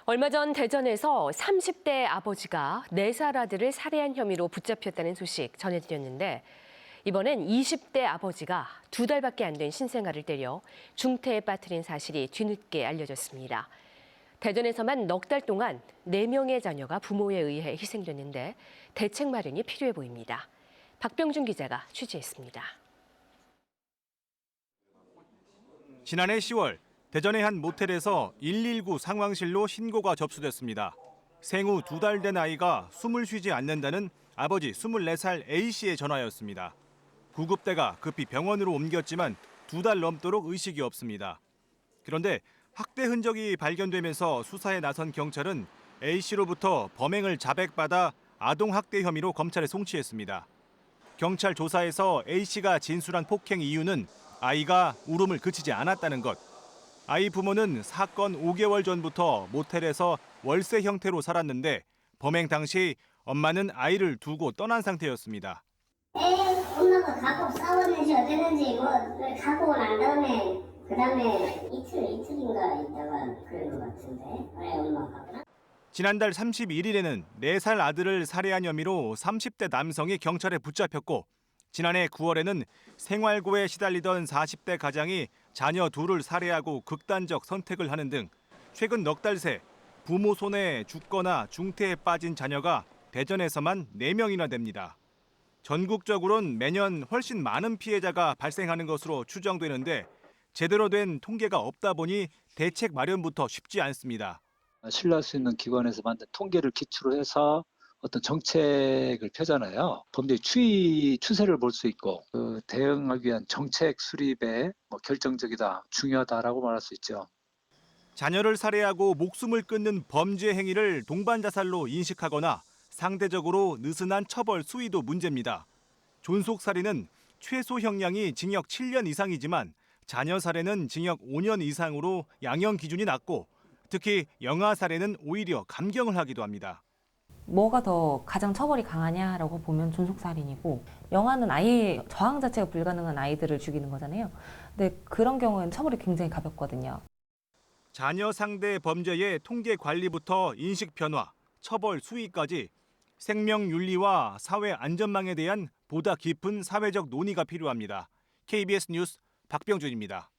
얼마 전 대전에서 30대 아버지가 4살 아들을 살해한 혐의로 붙잡혔다는 소식 전해드렸는데 이번엔 20대 아버지가 2달밖에 안 된 신생아를 때려 중태에 빠뜨린 사실이 뒤늦게 알려졌습니다. 대전에서만 넉 달 동안 4명의 자녀가 부모에 의해 희생됐는데 대책 마련이 필요해 보입니다. 박병준 기자가 취재했습니다. 지난해 10월 대전의 한 모텔에서 119 상황실로 신고가 접수됐습니다. 생후 2달 된 아이가 숨을 쉬지 않는다는 아버지 24살 A씨의 전화였습니다. 구급대가 급히 병원으로 옮겼지만 2달 넘도록 의식이 없습니다. 그런데 학대 흔적이 발견되면서 수사에 나선 경찰은 A씨로부터 범행을 자백받아 아동학대 혐의로 검찰에 송치했습니다. 경찰 조사에서 A씨가 진술한 폭행 이유는 아이가 울음을 그치지 않았다는 것. 아이 부모는 사건 5개월 전부터 모텔에서 월세 형태로 살았는데 범행 당시 엄마는 아이를 두고 떠난 상태였습니다. 엄마가 가고 싸웠는지 어땠는지 가고 난 다음에 그다음에 이틀인가 있다가 그런 것 같은데 엄마가. 지난달 31일에는 4살 아들을 살해한 혐의로 30대 남성이 경찰에 붙잡혔고 지난해 9월에는 생활고에 시달리던 40대 가장이 자녀 둘을 살해하고 극단적 선택을 하는 등 최근 넉 달 새 부모 손에 죽거나 중태에 빠진 자녀가 대전에서만 4명이나 됩니다. 전국적으로는 매년 훨씬 많은 피해자가 발생하는 것으로 추정되는데 제대로 된 통계가 없다 보니 대책 마련부터 쉽지 않습니다. 신뢰할 수 있는 기관에서 만든 통계를 기초로 해서 어떤 정책을 펴잖아요. 범죄 추세를 볼 수 있고 대응하기 위한 정책 수립에 결정적이다, 중요하다라고 말할 수 있죠. 자녀를 살해하고 목숨을 끊는 범죄 행위를 동반 자살로 인식하거나 상대적으로 느슨한 처벌 수위도 문제입니다. 존속 살인은 최소 형량이 징역 7년 이상이지만 자녀 살해는 징역 5년 이상으로 양형 기준이 낮고 특히 영아 살해는 오히려 감경을 하기도 합니다. 뭐가 더 가장 처벌이 강하냐라고 보면 존속살인이고 영아는 아예 저항 자체가 불가능한 아이들을 죽이는 거잖아요. 근데 그런 경우에는 처벌이 굉장히 가볍거든요. 자녀 상대 범죄의 통계 관리부터 인식 변화, 처벌 수위까지 생명 윤리와 사회 안전망에 대한 보다 깊은 사회적 논의가 필요합니다. KBS 뉴스 박병준입니다.